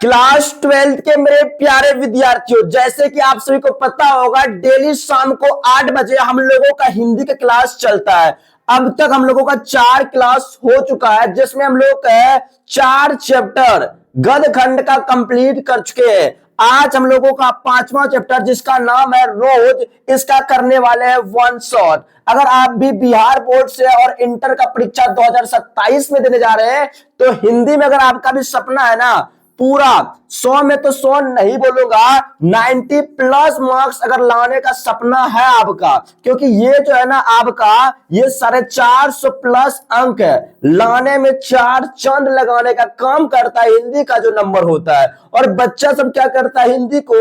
Class 12th के मेरे प्यारे विद्यार्थियों, जैसे कि आप सभी को पता होगा डेली शाम को 8 बजे हम लोगों का हिंदी का क्लास चलता है। अब तक हम लोगों का 4 क्लास हो चुका है, जिसमें हम लोग 4 चैप्टर गद्य खंड का कंप्लीट कर चुके हैं। आज हम लोगों का 5वां चैप्टर जिसका नाम है रोज, इसका करने वाले हैं वन शॉट। अगर आप भी बिहार बोर्ड से और इंटर का परीक्षा 2027 में देने जा रहे हैं तो हिंदी में अगर आपका भी सपना है ना पूरा 100 में तो 100 नहीं बोलूंगा, 90 प्लस मार्क्स अगर लाने का सपना है आपका, क्योंकि ये जो है ना आपका ये 450 प्लस अंक है लाने में 4 चंद लगाने का काम करता है हिंदी का जो नंबर होता है। और बच्चा सब क्या करता है, हिंदी को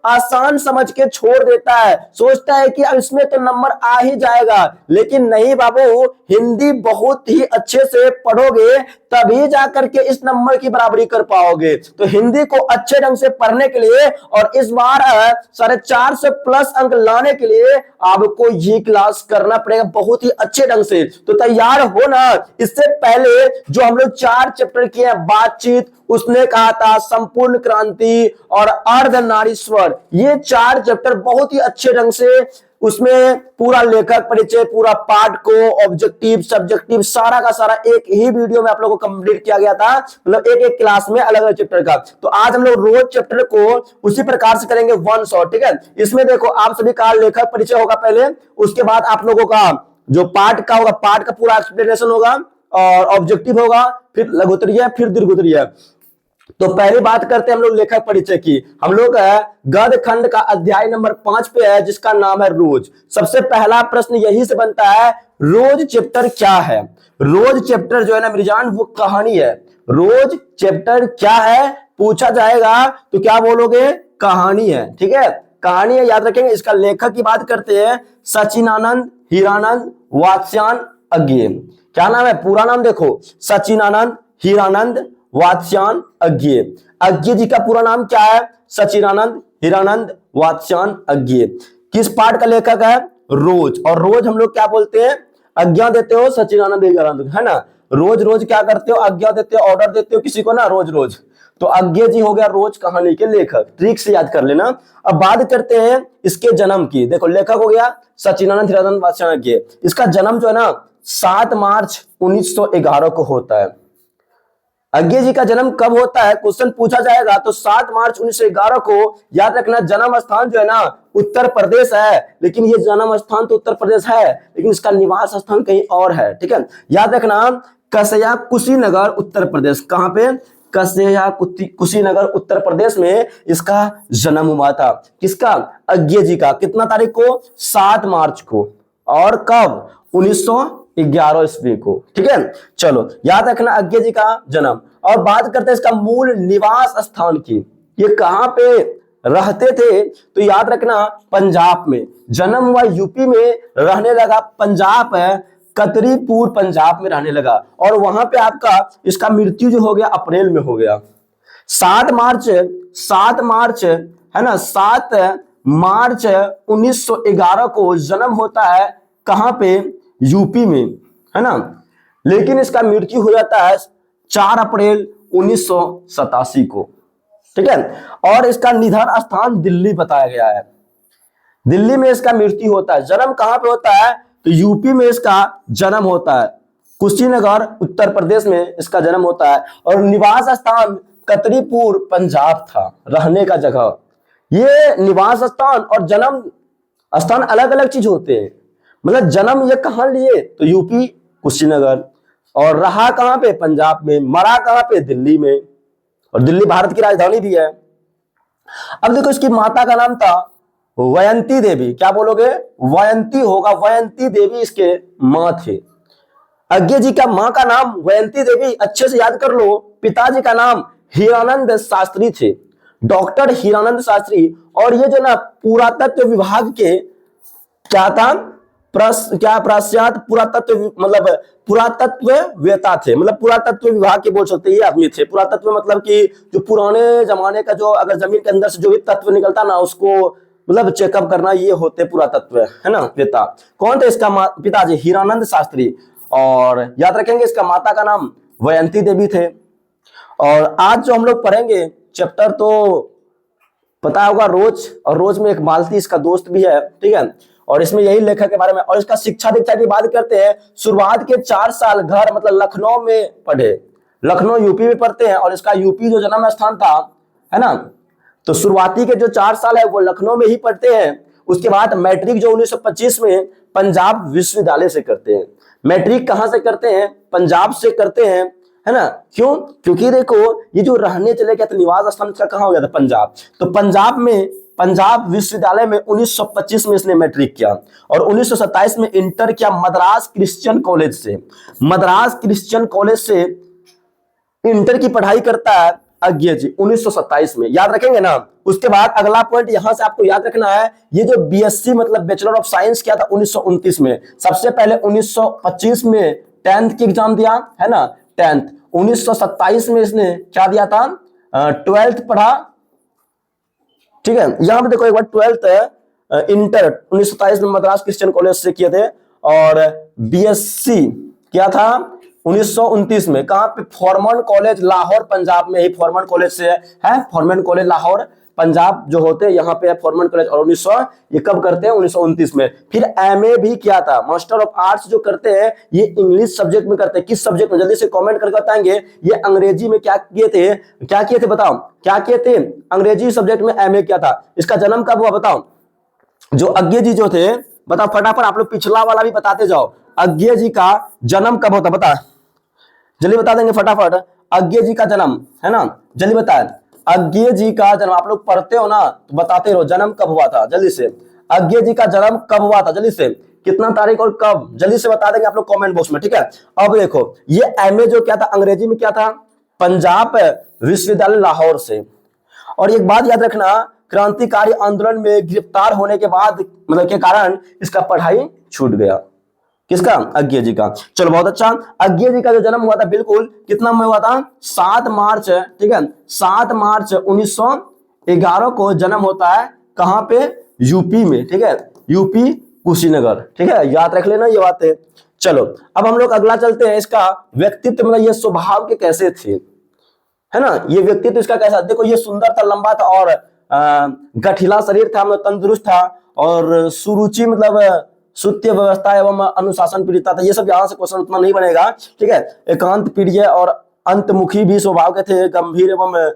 आसान समझ के छोड़ देता है, सोचता है कि अब इसमें तो नंबर आ ही जाएगा। लेकिन नहीं बाबू, हिंदी बहुत ही अच्छे से पढ़ोगे तभी जाकर के इस नंबर की बराबरी कर पाओगे। तो हिंदी को अच्छे ढंग से पढ़ने के लिए और इस बार 450 प्लस अंक लाने के लिए आपको ये क्लास करना पड़ेगा बहुत ही अच्छे ढंग से। तो तैयार हो ना। इससे पहले जो हम लोग 4 चैप्टर किए हैं, बातचीत, उसने कहा था, संपूर्ण क्रांति और अर्धनारीश्वर, ये 4 चैप्टर बहुत ही अच्छे ढंग से उसमें पूरा लेखक परिचय, पूरा पाठ को, ऑब्जेक्टिव, सब्जेक्टिव, सारा का सारा एक ही वीडियो में आप लोगों को कंप्लीट किया गया था, मतलब एक एक क्लास में अलग अलग चैप्टर का। तो आज हम लोग रोज चैप्टर को उसी प्रकार से करेंगे वन शॉट, ठीक है। इसमें देखो आप सभी का लेखक परिचय होगा पहले, उसके बाद आप लोगों का जो पाठ का होगा, पाठ का पूरा एक्सप्लेनेशन होगा और ऑब्जेक्टिव होगा, फिर लघुत्तरीय, फिर दीर्घोत्तरीय। तो पहली बात करते हैं हम लोग लेखक परिचय की। हम लोग गद्य खंड का अध्याय नंबर 5 पे है जिसका नाम है रोज। सबसे पहला प्रश्न यही से बनता है, रोज चैप्टर क्या है। रोज चैप्टर जो है ना मिर्जान, वो कहानी है। रोज चैप्टर क्या है पूछा जाएगा तो क्या बोलोगे, कहानी है, ठीक है, कहानी है, याद रखेंगे। इसका लेखक की बात करते हैं, सचिनानंद हीरानंद वात्स्यायन अज्ञेय। क्या नाम है, पूरा नाम देखो, सचिनानंद हीरानंद वात्स्यायन अज्ञेय। अज्ञेय जी का पूरा नाम क्या है, सचिनानंद हीरानंद वात्स्यायन अज्ञेय। किस पाठ का लेखक है, रोज। और रोज हम लोग क्या बोलते हैं, आज्ञा देते हो सचिनानंद हीरानंद, है ना। रोज रोज क्या करते हो, आज्ञा देते हो, ऑर्डर देते हो किसी को ना, रोज रोज। तो अज्ञेय जी हो गया रोज कहानी के लेखक, ट्रिक से याद कर लेना। अब बात करते हैं इसके जन्म की। देखो लेखक हो गया सचिनानंद हीरानंद वात्स्यायन अज्ञेय। इसका जन्म जो है ना 7 मार्च 1911 को होता है। अज्ञेय जी का जन्म कब होता है, क्वेश्चन पूछा जाएगा तो 7 मार्च 1911 को। याद रखना जन्म स्थान जो है ना उत्तर प्रदेश है, लेकिन ये जन्म स्थान तो उत्तर प्रदेश है लेकिन इसका निवास स्थान कहीं और है, ठीक है। याद रखना कसया कुशीनगर उत्तर प्रदेश। कहां पे, कसया कुशीनगर उत्तर प्रदेश में इसका जन्म हुआ था। किसका, अज्ञेय जी का। कितना तारीख को, 7 मार्च को। और कब, 1911 ईस्वी को, ठीक है। चलो याद रखना अज्ञेय जी का जन्म। और बात करते हैं इसका मूल निवास स्थान की, ये कहां पे रहते थे। तो याद रखना पंजाब में। जन्म हुआ यूपी में, रहने लगा पंजाब है, कतरीपुर पंजाब में रहने लगा। और वहां पे आपका इसका मृत्यु जो हो गया अप्रैल में हो गया। 7 मार्च है ना, 7 मार्च 1911 को जन्म होता है। कहां पे, यूपी में, है ना। लेकिन इसका मृत्यु हो जाता है 4 अप्रैल 1987 को, ठीक है। और इसका निधन स्थान दिल्ली बताया गया है, दिल्ली में इसका मृत्यु होता है। जन्म कहां पे होता है, तो यूपी में इसका जन्म होता है, कुशीनगर उत्तर प्रदेश में इसका जन्म होता है। और निवास स्थान कतरीपुर पंजाब था, रहने का जगह। ये निवास स्थान और जन्म स्थान अलग अलग चीज होते हैं। मतलब जन्म ये कहां लिए, तो यूपी कुशीनगर, और रहा कहां पे, पंजाब में, मरा कहां पे, दिल्ली में। और दिल्ली भारत की राजधानी भी है। अब देखो इसकी माता का नाम था वयंती देवी। क्या बोलोगे, वयंती होगा, वयंती देवी इसके मां थे। अज्ञेय जी का मां का नाम वयंती देवी, अच्छे से याद कर लो। पिताजी का नाम हीरानंद शास्त्री थे, डॉक्टर हीरानंद शास्त्री। और ये जो ना पुरातत्व विभाग के क्या था, प्राश्चात पुरातत्व, मतलब पुरातत्ववेता थे, मतलब पुरातत्व विभाग के बोल सकते हैं ये आदमी थे। पुरातत्व मतलब कि जो पुराने जमाने का जो अगर जमीन के अंदर से जो भी तत्व निकलता ना उसको मतलब चेकअप करना, ये होते पुरातत्व, है ना, वेता। कौन थे इसका पिताजी, हीरानंद शास्त्री। और याद रखेंगे इसका माता का नाम वयंती देवी थे। और आज जो हम लोग पढ़ेंगे चैप्टर तो पता होगा रोज, और रोज में एक मालती इसका दोस्त भी है, ठीक है। और इसमें यही लेखक के बारे में, और इसका शिक्षा दीक्षा की बात करते हैं। शुरुआत के 4 साल घर मतलब लखनऊ में पढ़े, लखनऊ यूपी में पढ़ते हैं, और इसका यूपी जो जन्म स्थान था, है ना, तो शुरुआती के जो 4 साल है वो लखनऊ में ही पढ़ते हैं। उसके बाद मैट्रिक जो 1925 में पंजाब विश्वविद्यालय से करते हैं। मैट्रिक कहां से करते हैं? पंजाब से करते हैं, है ना। क्यों? क्योंकि देखो ये जो रहने चले गए थे निवास स्थान इसका कहां हो गया था? पंजाब। तो पंजाब में पंजाब विश्वविद्यालय में 1925 में इसने मैट्रिक किया, और 1927 में इंटर किया मद्रास क्रिश्चियन कॉलेज से। मद्रास क्रिश्चियन कॉलेज से इंटर की पढ़ाई करता है अज्ञे जी 1927 में, याद रखेंगे ना। उसके बाद अगला पॉइंट यहां से आपको याद रखना है, ये जो बीएससी मतलब बैचलर ऑफ साइंस किया था 1929 में। सबसे पहले 1925 में 10th की एग्जाम दिया, है ना, 10th। 1927 में इसने क्या दिया था? 12th पढ़ा, ठीक है। यहां पे देखो एक बार 12th इंटर 1927 में मद्रास क्रिश्चियन कॉलेज से किए थे, और बीएससी किया था 1929 में। कहां पे? फॉर्मन कॉलेज लाहौर पंजाब में ही, फॉर्मन कॉलेज से है, फॉर्मन कॉलेज लाहौर पंजाब जो होते हैं यहाँ पे है फॉर्मन कॉलेज। और 1900 ये कब करते हैं? 1929 में। फिर एमए भी किया था। मास्टर ऑफ आर्ट्स जो करते हैं ये इंग्लिश सब्जेक्ट में करते हैं। किस सब्जेक्ट में? जल्दी से कमेंट करके बताएंगे। ये अंग्रेजी में क्या किए थे? क्या किए थे बताओ? क्या किए थे? अंग्रेजी सब्जेक्ट में एमए किया था। इसका जन्म कब हुआ बताओ? जो अज्ञे जी जो थे, बताओ फटाफट, आप लोग पिछला वाला भी बताते जाओ। अज्ञे जी का जन्म कब होता? बता, जल्दी बता देंगे फटाफट। अज्ञे जी का जन्म, है ना, जल्दी बताए। अज्ञे जी का जन्म आप लोग पढ़ते हो ना तो बताते रहो, जन्म कब हुआ था जल्दी से। अज्ञे जी का जन्म कब हुआ था जल्दी से, कितना तारीख और कब, जल्दी से बता देंगे आप लोग कमेंट बॉक्स में, ठीक है। अब देखो ये एमए जो क्या था अंग्रेजी में क्या था? पंजाब विश्वविद्यालय लाहौर से। और एक बात याद रखना, क्रांतिकारी आंदोलन में गिरफ्तार होने के बाद मतलब के कारण इसका पढ़ाई छूट गया। किसका? अज्ञे जी का। चलो बहुत अच्छा। अज्ञे जी का जो जन्म हुआ था बिल्कुल कितना में हुआ था? 7 मार्च, ठीक है, 7 मार्च 1911 को जन्म होता है। कहां पे? यूपी में, ठीक है, यूपी कुशीनगर, ठीक है, याद रख लेना ये बातें। चलो अब हम लोग अगला चलते हैं। इसका व्यक्तित्व मतलब ये स्वभाव के कैसे थे, है ना, ये व्यक्तित्व इसका कैसा? देखो ये सुंदर था, लंबा था, और गठिला शरीर था, मतलब तंदुरुस्त था, और सुरुचि मतलब सुत्य व्यवस्था एवं अनुशासन पीड़िता था। ये सब यहाँ से क्वेश्चन उतना नहीं बनेगा, ठीक है। एकांत प्रिय और अंतमुखी भी स्वभाव के थे, गंभीर एवं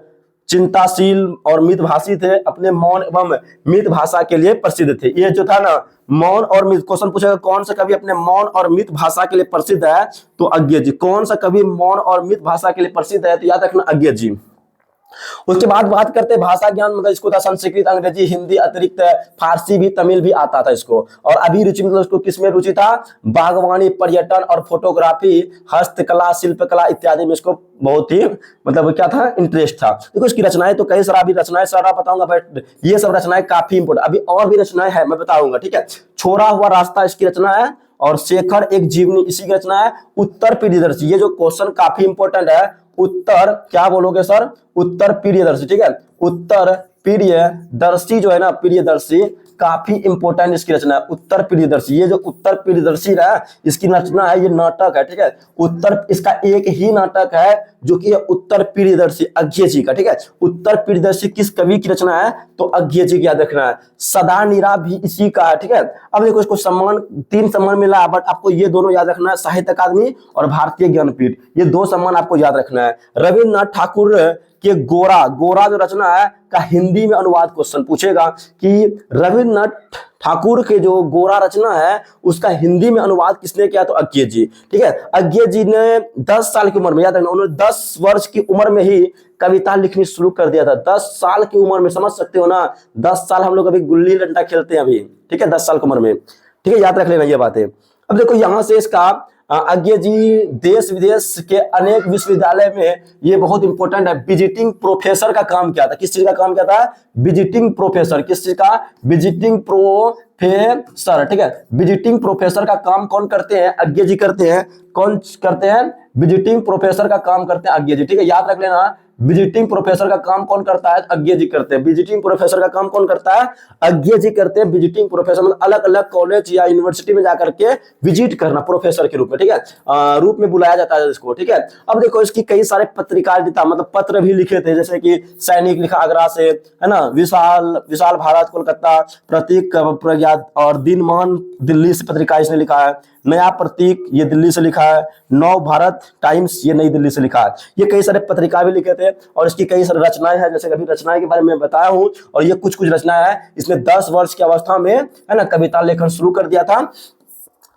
चिंताशील और मितभाषी थे, अपने मौन एवं मित भाषा के लिए प्रसिद्ध थे। ये जो था ना मौन और मित, क्वेश्चन पूछेगा कौन सा कवि अपने मौन और मित भाषा के लिए प्रसिद्ध है? तो अज्ञे जी। कौन सा कवि मौन और मित भाषा के लिए प्रसिद्ध है? तो याद रखना अज्ञे जी। उसके बाद बात करते हैं भाषा ज्ञान, मतलब इसको था संस्कृत, अंग्रेजी, हिंदी अतिरिक्त फारसी भी, तमिल भी आता था इसको। और अभी रुचि मतलब उसको किसमें रुचि था? बागवानी, पर्यटन और फोटोग्राफी, हस्तकला, शिल्पकला इत्यादि में इसको बहुत ही मतलब क्या था? इंटरेस्ट था। देखो इसकी रचनाएं तो कई सारा, अभी रचनाएं सारा बताऊंगा, बट ये सब रचनाएं काफी इंपोर्टेंट, अभी और भी रचनाएं है मैं बताऊंगा, ठीक है। छोड़ा हुआ रास्ता इसकी रचना है, और शेखर एक जीवनी इसी की रचना है। उत्तर प्रियदर्शी, ये जो क्वेश्चन काफी इंपोर्टेंट है, उत्तर क्या बोलोगे सर? उत्तर प्रियदर्शी, ठीक है, उत्तर प्रियदर्शी जो है ना, प्रियदर्शी काफी इंपोर्टेंट इसकी रचना है, उत्तर प्रियदर्शी। ये जो उत्तर प्रियदर्शी है इसकी रचना है, ये नाटक है, ठीक है। उत्तर, इसका एक ही नाटक है जो कि है उत्तर प्रियदर्शी अज्ञे जी का, ठीक है। उत्तर प्रियदर्शी किस कवि की रचना है? तो अज्ञे जी की, याद रखना है। सदा नीरा भी इसी का है, ठीक है। अब देखो इसको सम्मान, 3 सम्मान मिला, बट आपको ये दोनों याद रखना है, साहित्य अकादमी और भारतीय ज्ञानपीठ, ये 2 सम्मान आपको याद रखना है। रविन्द्रनाथ ठाकुर के गोरा, गोरा जो रचना है का हिंदी में अनुवाद क्वेश्चन पूछेगा कि रविन्द्रनाथ ठाकुर के जो गोरा रचना है उसका हिंदी में अनुवाद किसने किया? तो अज्ञे जी, ठीक है। अज्ञे जी ने 10 साल की उम्र में, याद रखना, उन्होंने 10 वर्ष की उम्र में ही कविता लिखनी शुरू कर दिया था। 10 साल की उम्र में, समझ सकते हो ना, 10 साल हम लोग अभी गुल्ली डंडा खेलते हैं अभी, ठीक है, 10 साल की उम्र में, ठीक है, याद रख लेना ये बातें। अब देखो यहां से इसका अज्ञे जी देश विदेश के अनेक विश्वविद्यालय में, ये बहुत इंपॉर्टेंट है, विजिटिंग प्रोफेसर का काम किया था। किस चीज का काम किया था? Visiting professor. किस चीज का? विजिटिंग प्रोफेसर, ठीक है। विजिटिंग प्रोफेसर का काम कौन करते हैं? अज्ञे जी करते हैं। कौन करते हैं? विजिटिंग प्रोफेसर का काम करते हैं अज्ञे जी, ठीक है, याद रख लेना। विजिटिंग प्रोफेसर का काम कौन करता है? अज्ञे जी करते हैं। विजिटिंग प्रोफेसर का काम कौन करता है? अज्ञे जी करते हैं। विजिटिंग प्रोफेसर मतलब अलग अलग कॉलेज या यूनिवर्सिटी में जाकर के विजिट करना प्रोफेसर के रूप में, ठीक है, रूप में बुलाया जाता है इसको, ठीक है। अब देखो इसकी कई सारे पत्रिकारिता मतलब पत्र भी लिखे थे, जैसे कि सैनिक लिखा आगरा से, है ना, विशाल विशाल भारत कोलकाता, प्रतीक प्रज्ञा और दिनमान दिल्ली से पत्रिका इसने लिखा है, नया प्रतीक ये दिल्ली से लिखा है, नव भारत टाइम्स ये नई दिल्ली से लिखा है। ये कई सारे पत्रिका भी लिखे थे और इसकी कई सारी रचनाएं हैं, जैसे कभी रचनाएं के बारे में बताया हूं। और ये कुछ कुछ रचनाएं हैं। इसने 10 वर्ष की अवस्था में, है ना, कविता लेखन शुरू कर दिया था।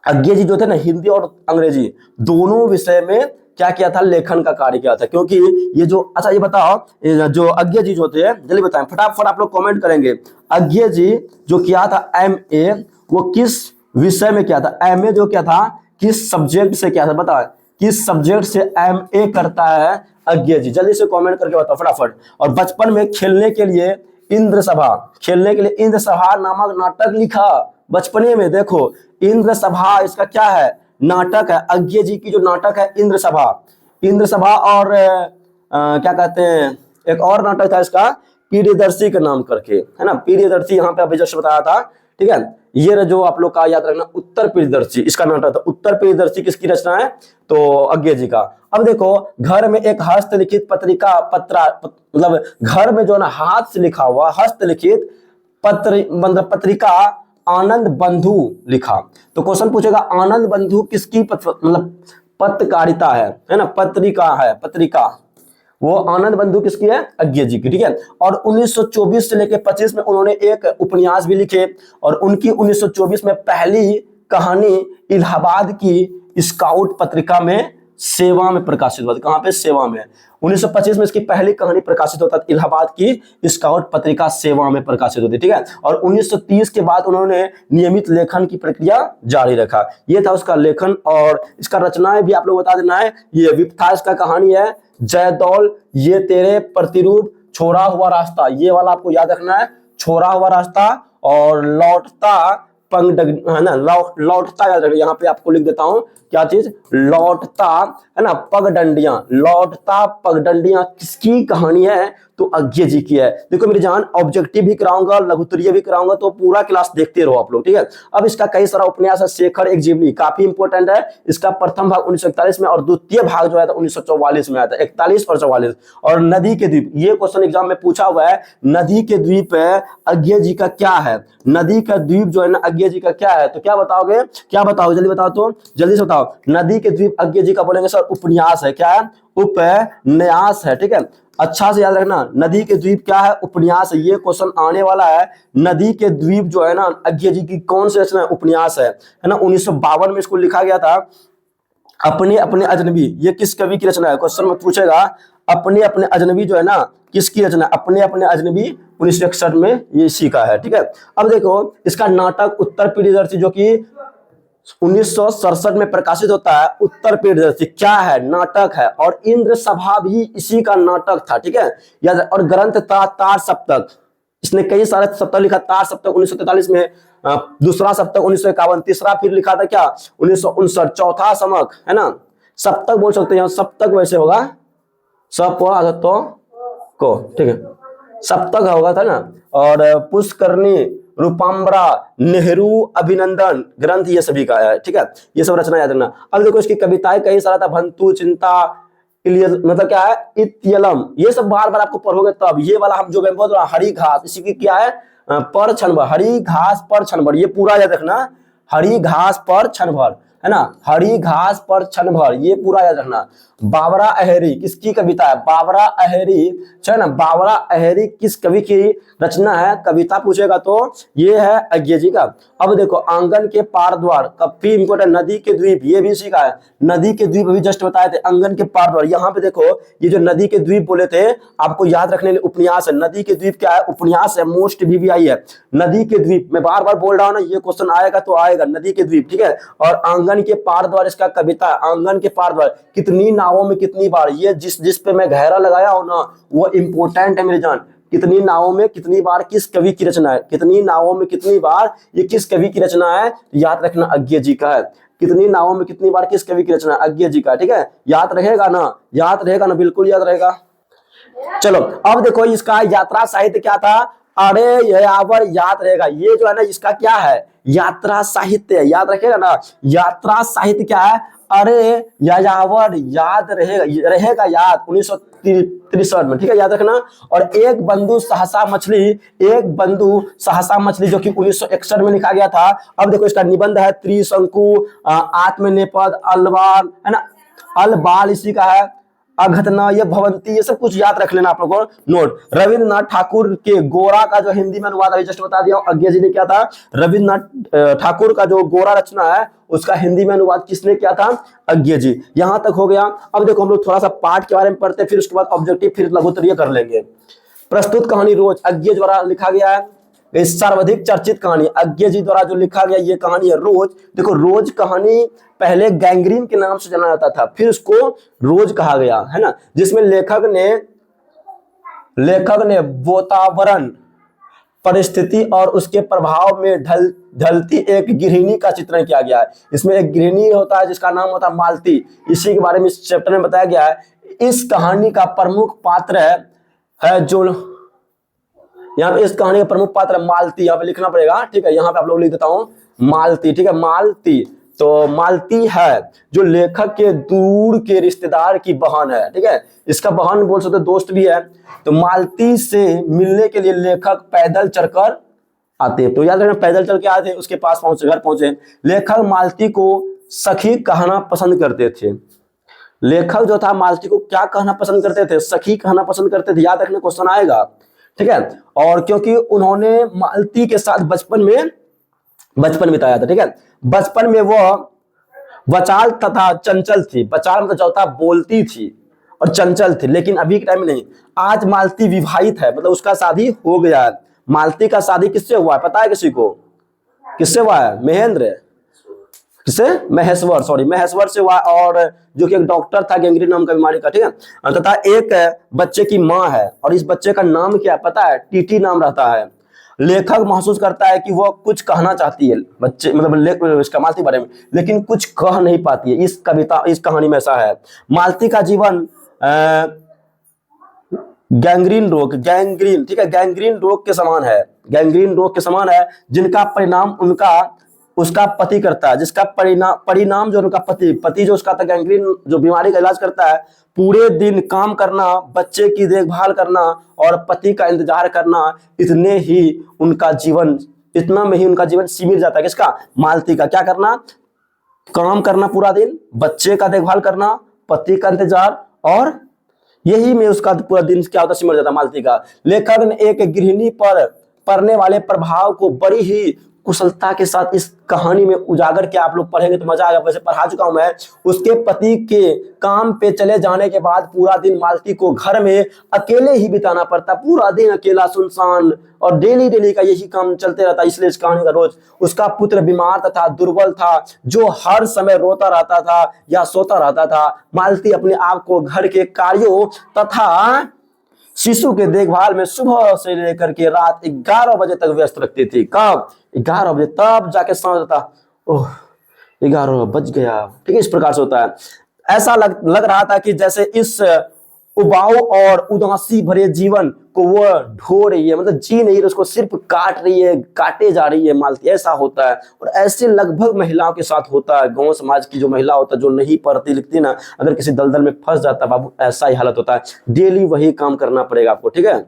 अज्ञे जी जो थे ना, हिंदी और अंग्रेजी दोनों विषय में क्या किया था? लेखन का कार्य किया था। क्योंकि ये जो, अच्छा ये बताओ, जो अज्ञे जी जो थे, जल्दी बताएं फटाफट, आप लोग कमेंट करेंगे। अज्ञे जी जो किया था MA, वो किस विषय में किया था? MA जो किया था किस सब्जेक्ट से किया था? बताओ किस सब्जेक्ट से MA करता है अज्ञे जी? जल्दी से कमेंट करके बताओ फटाफट। और बचपन में खेलने के लिए इंद्र सभा नामक नाटक लिखा बचपने में। देखो इंद्र सभा इसका क्या है? नाटक है। अज्ञे जी की जो नाटक है इंद्र सभा और क्या कहते हैं, एक और नाटक था इसका प्रियदर्शी के नाम करके, है ना, प्रियदर्शी यहाँ पे अभी जस्ट बताया था, ठीक है। ये जो आप लोग का याद रखना, उत्तर प्रियदर्शी इसका नाटक था। उत्तर प्रियदर्शी किसकी रचना है? तो अज्ञे जी का। अब देखो घर में एक हस्तलिखित मतलब घर में जो ना हाथ से लिखा हुआ हस्तलिखित मतलब पत्रिका आनंद बंधु लिखा। तो क्वेश्चन पूछेगा आनंद बंधु किसकी मतलब पत्रकारिता है ना, पत्रिका वो आनंद बंधु किसकी है? अज्ञे जी की, ठीक है। और 1924 से लेकर 25 में उन्होंने एक उपन्यास भी लिखे और उनकी 1924 में पहली कहानी इलाहाबाद की स्काउट पत्रिका में सेवा में प्रकाशित हुआ। कहां पे? सेवा में। 1925 में इसकी पहली कहानी प्रकाशित होता है, इलाहाबाद की स्काउट पत्रिका सेवा में प्रकाशित होती, ठीक है। और 1930 के बाद उन्होंने नियमित लेखन की प्रक्रिया जारी रखा। ये था उसका लेखन। और इसका रचनाएं भी आप लोग बता देना है। ये विपथा इसका कहानी है, जयदौल, ये तेरे प्रतिरूप, छोड़ा हुआ रास्ता, ये वाला आपको याद रखना है, छोड़ा हुआ रास्ता। और लौटता है ना, लौटता याद रखना, यहाँ पे आपको लिख देता हूं क्या चीज, लौटता, है ना, पगडंडियां किसकी कहानी है? तो अज्ञे जी की है। देखो मेरी जान, ऑब्जेक्टिव भी कराऊंगा, लघुत्तरीय भी कराऊंगा, तो पूरा क्लास देखते रहो आप लोग, ठीक है। अब इसका कई सारा उपन्यास है। शेखर एक जीवनी काफी इंपॉर्टेंट है। इसका प्रथम भाग 1941 में और द्वितीय भाग जो है 1944 में आया था, 41 और 44। और नदी के द्वीप, ये क्वेश्चन एग्जाम में पूछा हुआ है, नदी के द्वीप अज्ञे जी का क्या है? नदी का द्वीप जो है ना अज्ञे जी का क्या है? तो क्या बताओगे? क्या बताओ, जल्दी बताओ, तो जल्दी से बताओ। नदी के द्वीप अज्ञे जी का बोलेंगे सर उपन्यास है। क्या है? उपन्यास है, ठीक है। अच्छा से याद रखना, नदी के द्वीप क्या है? उपन्यास है। ये क्वेश्चन आने वाला है। नदी के द्वीप जो है ना अज्ञे जी की कौन सी रचना है? उपन्यास है ना। 1952 में इसको लिखा गया था। अपने अपने अजनबी, ये किस कवि की रचना है? क्वेश्चन में पूछेगा अपने अपने अजनबी जो है ना किसकी रचना? अपने अपने अजनबी 1961 में ये सीखा है, ठीक है। अब देखो इसका नाटक उत्तर प्रियदर्शी जो कि 1967 में प्रकाशित होता है। उत्तर प्रियदर्शी क्या है? नाटक है। और इंद्र सभा भी इसी का नाटक था, ठीक है। याद। और ग्रंथ था तार सप्तक, इसने कई सारे सप्तक लिखा। तार सप्तक 1943 में, दूसरा सप्तक 1951, तीसरा फिर लिखा था क्या 1959, चौथा समक, है ना, सप्तक बोल सकते हैं, सप्तक वैसे होगा सप तो को, ठीक है, सप्तक होगा था ना। और पुष्करणी, रूपाम्बरा, नेहरू अभिनंदन ग्रंथ, ये सभी का है, ठीक है। ये सब रचना याद रखना। अब देखो इसकी कविताएं कई सारा था, भंतु, चिंता, मतलब क्या है, इत्यलम, ये सब बार बार आपको पढ़ोगे तब। ये वाला हम जो बोल रहा हरी घास, इसी की क्या है? पर क्षण भर, हरी घास पर क्षण भर, ये पूरा याद रखना। हरी घास पर क्षण भर, है ना, हरी घास पर क्षण भर, ये पूरा याद रखना। बाबरा अहेरी किसकी कविता है? बाबरा अहेरी, है ना, बाबरा अहेरी किस कवि की रचना है? कविता पूछेगा तो ये है अज्ञे जी का। अब देखो आंगन के पार द्वार, काफी इंपोर्टेंट। नदी के द्वीप, ये भी इसी का है। नदी के द्वीप अभी जस्ट बताए थे। आंगन के पार द्वार, यहाँ पे देखो ये जो नदी के द्वीप बोले थे आपको याद रखने के लिए उपन्यास है। नदी के द्वीप क्या है? उपन्यास है, मोस्ट VVI है। नदी के द्वीप, मैं बार बार बोल रहा हूँ ना, ये क्वेश्चन आएगा तो आएगा, नदी के द्वीप, ठीक है। और आंगन के पार द्वार इसका कविता है। आंगन के पार द्वार, कितनी नावों में कितनी बार, ये जिस पे मैं गहरा लगाया हूं ना वो इंपोर्टेंट है मेरे जान। कितनी नावों में कितनी बार किस कवि की रचना है? कितनी नावों में कितनी बार, ये किस कवि की रचना है? याद रखना अज्ञे जी का है। कितनी नावों में कितनी बार किस कवि की रचना है? अज्ञे जी का, ठीक है। याद रहेगा ना? याद रहेगा ना? बिल्कुल याद रहेगा। चलो अब देखो इसका यात्रा साहित्य क्या था। अरे यावर याद रहेगा, ये जो है ना इसका क्या है, यात्रा साहित्य, याद रखेगा ना। यात्रा साहित्य क्या है, अरे यायावर याद रहेगा, रहेगा याद 1963 में, ठीक है, याद रखना। और एक बंधु सहसा मछली, एक बंधु सहसा मछली जो कि 1961 में लिखा गया था। अब देखो इसका निबंध है त्रिशंकु, आत्मनेपद, अलवाल है ना, अलबाल इसी का है, अघटना, ये भवंती, ये सब कुछ याद रख लेना आप लोगों को नोट। रविन्द्रनाथ ठाकुर के गोरा का जो हिंदी में अनुवाद अभी जस्ट बता दिया अज्ञे जी ने क्या था। रविन्द्रनाथ ठाकुर का जो गोरा रचना है उसका हिंदी में अनुवाद किसने किया था, अज्ञे जी। यहां तक हो गया। अब देखो हम लोग थोड़ा सा पाठ के बारे में पढ़ते हैं, फिर उसके बाद ऑब्जेक्टिव, फिर लघुत्तरीय कर लेंगे। प्रस्तुत कहानी रोज अज्ञे द्वारा लिखा गया है, इस सर्वाधिक चर्चित कहानी अज्ञे जी द्वारा जो लिखा गया ये कहानी है रोज। देखो रोज कहानी पहले गैंग्रीन के नाम से जाना जाता था, फिर उसको रोज कहा गया है ना, जिसमें लेखक ने वातावरण, परिस्थिति और उसके प्रभाव में ढलती एक गृहिणी का चित्रण किया गया है। इसमें एक गृहिणी होता है जिसका नाम होता है मालती, इसी के बारे में इस चैप्टर में बताया गया है। इस कहानी का प्रमुख पात्र है जो यहाँ पे, इस कहानी का प्रमुख पात्र मालती, यहाँ पे लिखना पड़ेगा, ठीक है, यहाँ पे आप लोग लिख देता हूं मालती, ठीक है, मालती। तो मालती है जो लेखक के दूर के रिश्तेदार की बहन है, ठीक है, इसका बहन बोल सकते दोस्त भी है। तो मालती से मिलने के लिए लेखक पैदल चलकर आते, तो याद रखना पैदल चल के आए थे, उसके पास पहुंचे, घर पहुंचे। लेखक मालती को सखी कहना पसंद करते थे। लेखक जो था मालती को क्या कहना पसंद करते थे, सखी कहना पसंद करते थे। याद रखना क्वेश्चन आएगा, ठीक है। और क्योंकि उन्होंने मालती के साथ बचपन बिताया था, ठीक है। बचपन में वह वचाल तथा चंचल थी, वचाल मतलब जो था बोलती थी और चंचल थी, लेकिन अभी के टाइम में नहीं। आज मालती विवाहित है, मतलब उसका शादी हो गया है। मालती का शादी किससे हुआ है पता है किसी को, किससे हुआ है, महेंद्र, किससे, महेश्वर, सॉरी महेश्वर से हुआ, और जो कि एक डॉक्टर था गैंग्रीन नाम का बीमारी का, ठीक है। तथा एक बच्चे की माँ है, और इस बच्चे का नाम क्या पता है, टीटी नाम रहता है। लेखक महसूस करता है कि वह कुछ कहना चाहती है बच्चे, मतलब इसका मालती बारे में, लेकिन कुछ कह नहीं पाती है। इस कहानी में ऐसा है। मालती का जीवन गैंग्रीन, ठीक है, गैंग्रीन रोग के समान है, गैंग्रीन रोग के समान है, जिनका परिणाम उसका पति करता है, जिसका परिणाम जो उनका पति जो उसका था गैंग्रीन जो बीमारी का इलाज करता है। पूरे दिन काम करना, बच्चे की देखभाल करना और पति का इंतजार करना, इतने में ही उनका जीवन सिमट जाता है। किसका, मालती का। क्या करना, काम करना पूरा दिन, बच्चे का देखभाल करना, पति का इंतजार, और यही में उसका पूरा दिन क्या होता, सिमट जाता मालती का। लेखक ने एक गृहिणी पर पड़ने वाले प्रभाव को बड़ी ही कुशलता के साथ इस कहानी में उजागर किया। आप लोग पढ़ेंगे तो मजा आएगा, वैसे पढ़ा चुका हूं मैं। उसके पति के काम पे चले जाने के बाद पूरा दिन मालती को घर में अकेले ही बिताना पड़ता, पूरा दिन अकेला सुनसान, और डेली का यही काम चलते रहता। इसलिए इस कहानी का रोज। उसका पुत्र बीमार तथा दुर्बल था, जो हर समय रोता रहता था या सोता रहता था। मालती अपने आप को घर के कार्यों तथा शिशु के देखभाल में सुबह से लेकर के रात 11 बजे तक व्यस्त रखती थी। कब, 11 बजे, तब जाके समझ आता ओह 11 बज गया, ठीक है, इस प्रकार से होता है। ऐसा लग रहा था कि जैसे इस उबाऊ और उदासी भरे जीवन को वो ढो रही है, मतलब जी नहीं, उसको सिर्फ काटे जा रही है मालती। ऐसा होता है, और ऐसे लगभग महिलाओं के साथ होता है। गांव समाज की जो महिला होता है, जो नहीं पढ़ती लिखती ना, अगर किसी दलदल में फंस जाता है बाबू, ऐसा ही हालत होता है। डेली वही काम करना पड़ेगा आपको, ठीक है।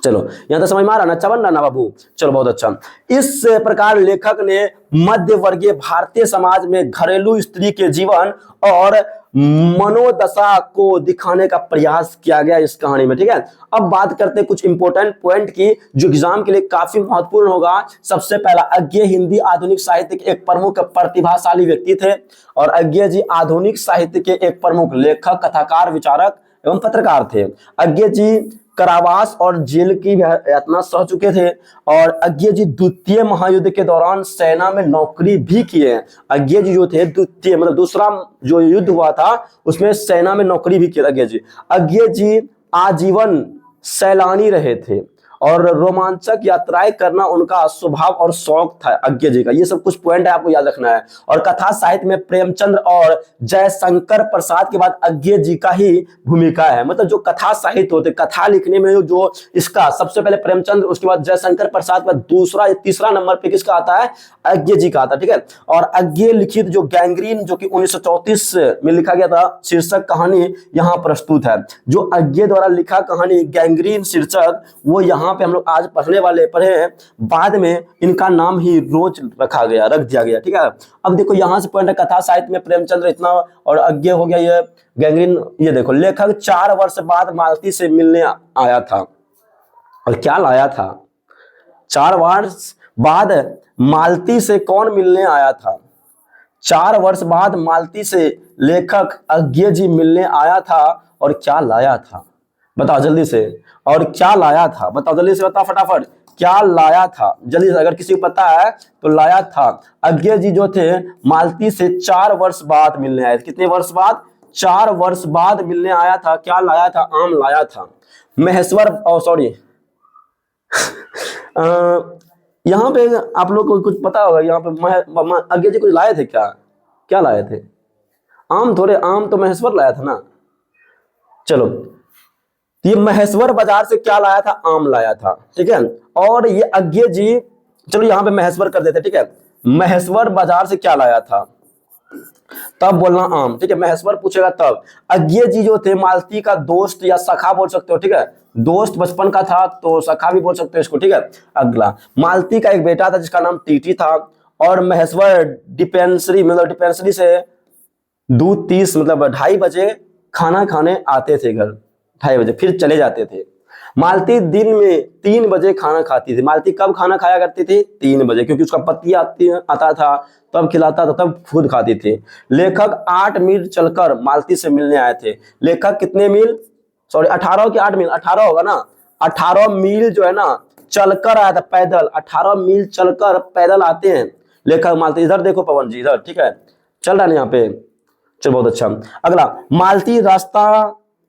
चलो यहां तक समझ में आ रहा ना, चवन ना बाबू, चलो बहुत अच्छा। इस प्रकार लेखक ने मध्य वर्गीय भारतीय समाज में घरेलू स्त्री के जीवन और मनोदशा को दिखाने का प्रयास किया गया इस कहानी में, ठीक है। अब बात करते हैं कुछ इंपॉर्टेंट पॉइंट की, जो एग्जाम के लिए काफी महत्वपूर्ण होगा। सबसे पहला, अज्ञे हिंदी आधुनिक साहित्य के एक प्रमुख प्रतिभाशाली व्यक्ति थे, और अज्ञे जी आधुनिक साहित्य के एक प्रमुख लेखक, कथाकार, विचारक एवं पत्रकार थे। अज्ञे जी कारावास और जेल की यातना सह चुके थे, और अज्ञे जी द्वितीय महायुद्ध के दौरान सेना में नौकरी भी किए। अज्ञे जी जो थे द्वितीय, मतलब दूसरा जो युद्ध हुआ था उसमें सेना में नौकरी भी किया अज्ञे जी। अज्ञे जी आजीवन सैलानी रहे थे, और रोमांचक यात्राएं करना उनका स्वभाव और शौक था अज्ञे जी का। ये सब कुछ पॉइंट है, आपको याद रखना है। और कथा साहित्य में प्रेमचंद्र और जयशंकर प्रसाद के बाद अज्ञे जी का ही भूमिका है। मतलब जो कथा साहित्य होते, कथा लिखने में जो इसका सबसे पहले प्रेमचंद्र, उसके बाद जयशंकर प्रसाद, का दूसरा या तीसरा नंबर पे किसका आता है? अज्ञे जी का आता है, ठीक है। और अज्ञे लिखित जो गैंग्रीन, जो कि 1934 में लिखा गया था, शीर्षक कहानी यहाँ प्रस्तुत है। जो अज्ञे द्वारा लिखा कहानी गैंग्रीन शीर्षक, वो यहाँ पे हम लोग आज पढ़े हैं। बाद में इनका नाम ही रोज रख दिया गया, ठीक है। अब देखो यहाँ से पॉइंट है, कथा साहित्य में प्रेमचंद्र इतना, और अज्ञे हो गया ये गैंग्रीन। ये देखो, लेखक 4 वर्ष बाद मालती से मिलने आया था। और क्या लाया था? 4 वर्ष बाद मालती से कौन मिलने आया था? 4 वर्ष बाद मालती से लेखक अज्ञे जी मिलने आया था। और क्या लाया था? बताओ जल्दी से। और क्या लाया था? बताओ जल्दी से, बताओ फटाफट, क्या लाया था? जल्दी से, अगर किसी को पता है तो लाया था। अज्ञे जी जो थे मालती से 4 वर्ष बाद मिलने आए थे। कितने वर्ष बाद? 4 वर्ष बाद मिलने आया था। क्या लाया था? आम लाया था। महेश्वर, सॉरी यहाँ पे आप लोग को कुछ पता होगा, यहाँ पे अज्ञे जी कुछ लाए थे क्या? क्या लाए थे? आम थोड़े, आम तो महेश्वर लाया था ना। चलो, ये महेश्वर बाजार से क्या लाया था? आम लाया था, ठीक है। और ये अज्ञे जी, चलो यहाँ पे महेश्वर कर देते, ठीक है। महेश्वर बाजार से क्या लाया था? तब बोलना आम, ठीक है। महेश्वर पूछेगा तब। अज्ञे जी जो थे मालती का दोस्त या सखा बोल सकते हो, ठीक है। दोस्त बचपन का था तो सखा भी बोल सकते हो इसको, ठीक है। अगला, मालती का एक बेटा था जिसका नाम टीटी था। और महेश्वर डिपेंसरी से दूध 30 मतलब 2:30 बजे खाना खाने आते थे घर, 2:30 बजे, फिर चले जाते थे। मालती दिन में 3 बजे खाना खाती थी। मालती कब खाना खाया करती थी? 3 बजे, क्योंकि उसका पति आता था तब खिलाता था, तब खुद खाती थी। लेखक 8 मील चलकर मालती से मिलने आए थे। लेखक कितने मील? सॉरी, 18 के 8 मील, 18 होगा ना। 18 मील जो है ना चलकर आया था, पैदल। 18 मील चलकर पैदल आते हैं लेखक मालती। इधर देखो पवन जी, इधर, ठीक है, चल रहा है यहाँ पे। चलो, बहुत अच्छा। अगला, मालती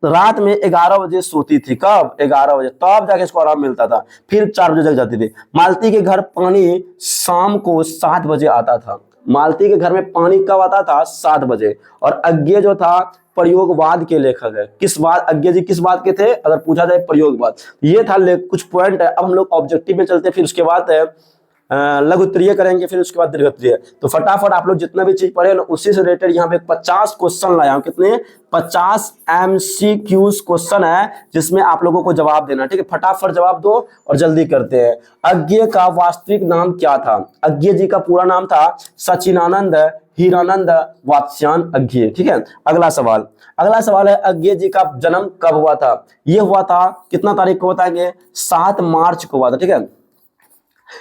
रात में 11 बजे सोती थी। कब? 11 बजे, तब जाके इसको आराम मिलता था। फिर 4 बजे जग जाती थी। मालती के घर पानी शाम को 7 बजे आता था। मालती के घर में पानी कब आता था? 7 बजे। और अज्ञे जो था प्रयोगवाद के लेखक है। किस बात? अज्ञे जी किस बात के थे? अगर पूछा जाए प्रयोगवाद। ये था कुछ पॉइंट है। अब हम लोग ऑब्जेक्टिव में चलते हैं, फिर उसके बाद है लघु उत्तरीय करेंगे, फिर उसके बाद दीर्घ उत्तरीय। तो फटाफट आप लोग जितना भी चीज पढ़े ना, उसी से रिलेटेड यहाँ पे 50 क्वेश्चन लाया हूं। कितने? 50 MCQs क्वेश्चन है, जिसमें आप लोगों को जवाब देना, ठीक है। फटाफट जवाब दो और जल्दी करते हैं। अज्ञे का वास्तविक नाम क्या था? अज्ञे जी का पूरा नाम था सचिनानंद हीरानंद वात्स्यायन अज्ञे, ठीक है। अगला सवाल है, अज्ञे जी का जन्म कब हुआ था? ये हुआ था, कितना तारीख को बताएंगे? 7 मार्च को हुआ था, ठीक है।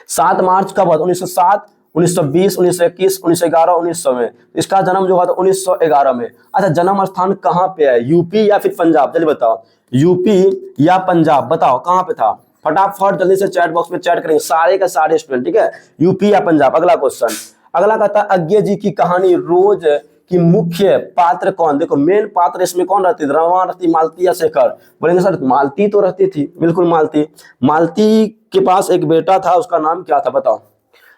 7 मार्च कब हुआ? 1907, 1920, 1921, 1911, 1900 में। इसका जन्म जो हुआ था 1911 में। अच्छा, जन्म स्थान कहाँ पे है? यूपी या फिर पंजाब? जल्दी बताओ, यूपी या पंजाब? बताओ कहाँ पे था? फटाफट जल्दी से चैट बॉक्स में चैट करेंगे सारे का सारे स्टूडेंट, ठीक है। यूपी या पंजाब। अगला क्वेश्चन, अगला कहता है अज्ञे जी की कहानी रोज कि मुख्य पात्र कौन? देखो, मेन पात्र इसमें कौन रहती थी? रवा रहती, मालती या शेखर? बोलेंगे सर मालती तो रहती थी, बिल्कुल मालती। मालती के पास एक बेटा था, उसका नाम क्या था? बताओ।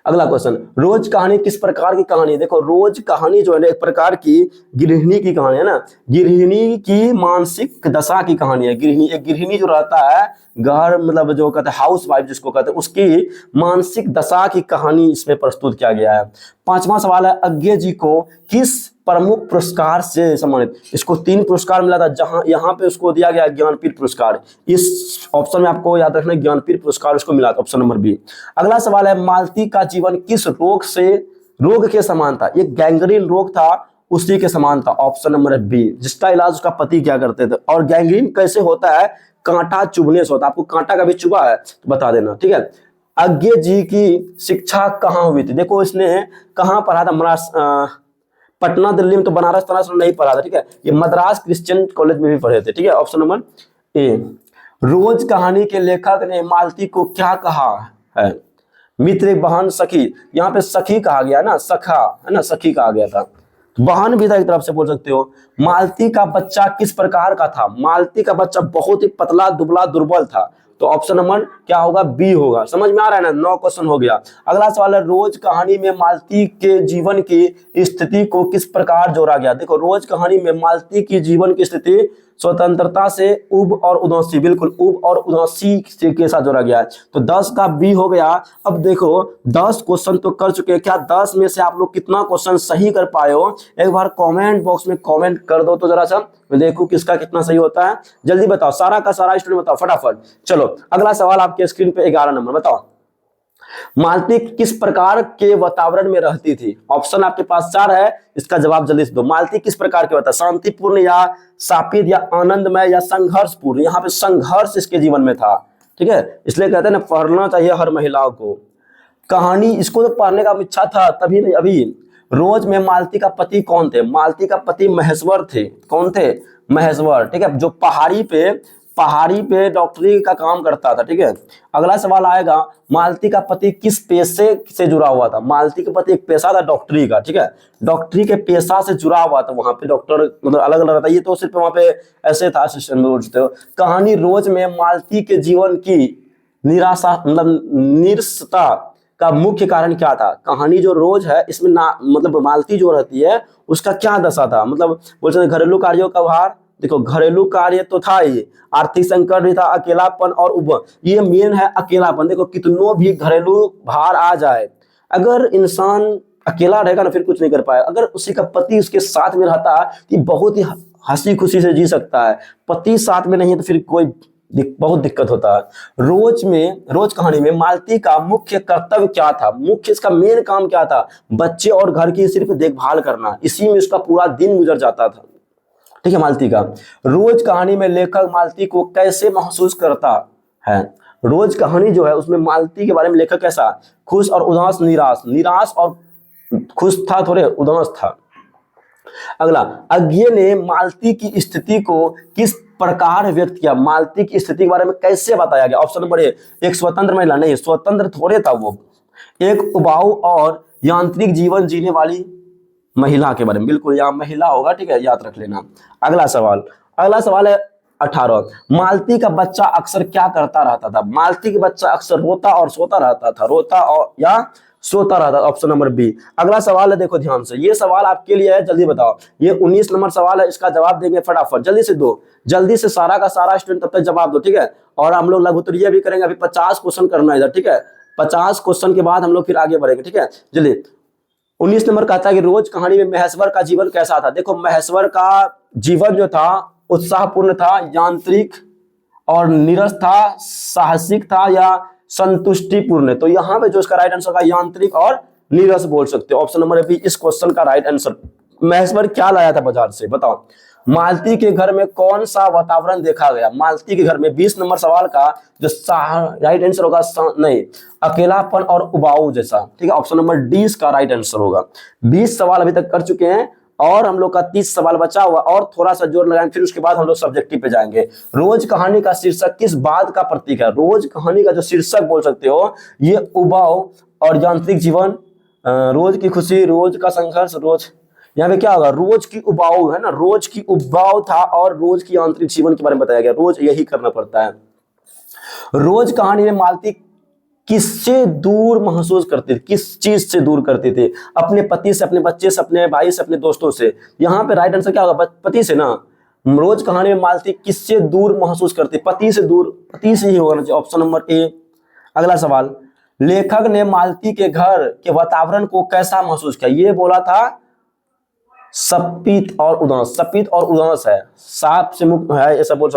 अगला क्वेश्चन, रोज कहानी किस प्रकार की कहानी? देखो, रोज कहानी जो है ना एक प्रकार की गृहिणी की कहानी है ना। गृहिणी की मानसिक दशा की कहानी है। एक गृहिणी जो रहता है घर, मतलब जो कहते हैं हाउस वाइफ जिसको कहते हैं, उसकी मानसिक दशा की कहानी इसमें प्रस्तुत किया गया है। 5वां सवाल है, अज्ञे जी को किस प्रमुख पुरस्कार से सम्मानित? इसको 3 पुरस्कार मिला था, जहां यहाँ पे उसको दिया गया ज्ञानपीठ पुरस्कार। इस ऑप्शन में आपको याद रखना, ज्ञानपीठ पुरस्कार उसको मिला था, ऑप्शन नंबर बी। अगला सवाल है, मालती का जीवन किस रोग के समान था? ये गैंग्रीन रोग था, उसी के समान था, ऑप्शन नंबर बी। जिसका इलाज उसका पति क्या करते थे। और गैंग्रीन कैसे होता है? कांटा चुभने से होता है। आपको कांटा कभी चुभा है तो बता देना, ठीक है। अज्ञे जी की शिक्षा कहाँ हुई थी? देखो, इसने कहाँ पढ़ा था? पटना, दिल्ली में तो बनारस तनारस नहीं पढ़ा था, ठीक है। ये मद्रास क्रिश्चियन कॉलेज में भी पढ़े थे, ठीक है। Option number A. रोज कहानी के लेखक ने मालती को क्या कहा है? मित्र, बहन, सखी। यहाँ पे सखी कहा गया ना, सखा है ना, सखी कहा गया था। बहन भी था एक तरफ से बोल सकते हो। मालती का बच्चा किस प्रकार का था? मालती का बच्चा बहुत ही पतला दुबला दुर्बल था। तो ऑप्शन नंबर क्या होगा? बी होगा। समझ में आ रहा है ना? 9 क्वेश्चन हो गया। अगला सवाल है, रोज कहानी में मालती के जीवन की स्थिति को किस प्रकार जोड़ा गया? देखो, रोज कहानी में मालती की जीवन की स्थिति स्वतंत्रता से उब और उदासी, बिल्कुल उब और उदासी से के साथ जोड़ा गया है। तो 10 का बी हो गया। अब देखो 10 क्वेश्चन तो कर चुके हैं, क्या 10 में से आप लोग कितना क्वेश्चन सही कर पाए हो? एक बार कमेंट बॉक्स में कमेंट कर दो तो जरा सा मैं देखूं किसका कितना सही होता है। जल्दी बताओ, सारा का सारा स्टूडेंट बताओ फटाफट। चलो अगला सवाल आपके स्क्रीन पे 11 नंबर, बताओ मालती किस प्रकार के वातावरण में रहती थी? ऑप्शन आपके पास 4 है, इसका जवाब जल्दी से दो। मालती किस प्रकार के वातावरण, शांतिपूर्ण या सापित या आनंदमय या संघर्षपूर्ण? यहाँ पे संघर्ष इसके जीवन में था, ठीक है, इसलिए कहते हैं ना पढ़ना चाहिए हर महिलाओं को। कहानी इसको तो पढ़ने का इच्छा था तभी नहीं अभी। रोज में मालती का पति कौन थे? मालती का पति महेश्वर थे। कौन थे? महेश्वर, ठीक है, जो पहाड़ी पे डॉक्टरी का काम करता था, ठीक है। अगला सवाल आएगा, मालती का पति किस पेशे से जुड़ा हुआ था? मालती के पति एक पेशा था डॉक्टरी का, ठीक है, डॉक्टरी के पेशा से जुड़ा हुआ था। वहां पे डॉक्टर मतलब अलग अलग रहता है, ये तो सिर्फ वहां पे ऐसे था असिस्टेंट बोलते हो। कहानी रोज में मालती के जीवन की निराशा मतलब निरसता का मुख्य कारण क्या था? कहानी जो रोज है इसमें ना मतलब मालती जो रहती है उसका क्या दशा था? मतलब बोल सकते घरेलू कार्यों का भार। देखो घरेलू कार्य तो था ही, आर्थिक संकट भी था, अकेलापन और ये मेन है अकेलापन। देखो कितनों भी घरेलू भार आ जाए, अगर इंसान अकेला रहेगा ना फिर कुछ नहीं कर पाएगा। अगर उसी का पति उसके साथ में रहता कि बहुत ही हंसी खुशी से जी सकता है, पति साथ में नहीं है तो फिर बहुत दिक्कत होता है। रोज कहानी में मालती का मुख्य कर्तव्य क्या था? मुख्य इसका मेन काम क्या था? बच्चे और घर की सिर्फ देखभाल करना, इसी में उसका पूरा दिन गुजर जाता था, ठीक है। मालती का रोज कहानी में लेखक मालती को कैसे महसूस करता है? रोज कहानी जो है उसमें मालती के बारे में लेखक कैसा? खुश और उदास, निराश और खुश था, थोड़े उदास था। अगला, अज्ञे ने मालती की स्थिति को किस प्रकार व्यक्त किया? मालती की स्थिति के बारे में कैसे बताया गया? ऑप्शन नंबर ए, एक स्वतंत्र महिला, नहीं स्वतंत्र थोड़े था वो, एक उबाऊ और यांत्रिक जीवन जीने वाली महिला के बारे में, बिल्कुल यहाँ महिला होगा, ठीक है, याद रख लेना। अगला सवाल है 18, मालती का बच्चा अक्सर क्या करता रहता था? मालती का बच्चा अक्सर रोता और सोता रहता था, रोता और या सोता रहता, ऑप्शन नंबर बी। अगला सवाल है, देखो ध्यान से, ये सवाल आपके लिए है, जल्दी बताओ। ये 19 नंबर सवाल है, इसका जवाब देंगे फटाफट, जल्दी से दो, जल्दी से सारा का सारा स्टूडेंट तब तक जवाब दो, ठीक है। और हम लोग लघु उत्तरीय भी करेंगे, अभी 50 क्वेश्चन करना है इधर, ठीक है। 50 क्वेश्चन के बाद हम लोग फिर आगे बढ़ेंगे, ठीक है। जल्दी 19 नंबर कहता है कि रोज कहानी में महेश्वर का जीवन कैसा था? देखो महेश्वर का जीवन जो था उत्साहपूर्ण था, यांत्रिक और नीरस था, साहसिक था या संतुष्टिपूर्ण? तो यहाँ पे जो इसका राइट आंसर का यांत्रिक और नीरस बोल सकते हो, ऑप्शन नंबर बी इस क्वेश्चन का राइट आंसर। महेश्वर क्या लाया था बाजार से, बताओ। मालती के घर में कौन सा वातावरण देखा गया? मालती के घर में 20 नंबर सवाल का जो राइट आंसर होगा नहीं, अकेलापन और उबाऊ जैसा, ठीक है, ऑप्शन नंबर डी इसका राइट आंसर होगा। 20 सवाल अभी तक कर चुके हैं और हम लोग का 30 सवाल बचा हुआ, और थोड़ा सा जोर लगाएंगे, फिर उसके बाद हम लोग सब्जेक्टिव पे जाएंगे। रोज कहानी का शीर्षक किस बात का प्रतीक है? रोज कहानी का जो शीर्षक बोल सकते हो, ये उबाऊ और यांत्रिक जीवन, रोज की खुशी, रोज का संघर्ष, रोज यहाँ पे क्या होगा? रोज की उबाऊ है ना, रोज की उबाऊ था और रोज की आंतरिक जीवन के बारे में बताया गया। रोज यही करना पड़ता है। रोज कहानी में मालती किससे दूर महसूस करती थी? किस चीज से दूर करती थी? अपने पति से, अपने बच्चे से, अपने भाई से, अपने दोस्तों से। यहाँ पे राइट आंसर क्या होगा? पति से ना। रोज कहानी में मालती किससे दूर महसूस करती? पति से दूर, पति से ही होगा ना, ऑप्शन नंबर ए। अगला सवाल, लेखक ने मालती के घर के वातावरण को कैसा महसूस किया? ये बोला था सपित और उदास है, साप से मुक्त है, ऐसा बोल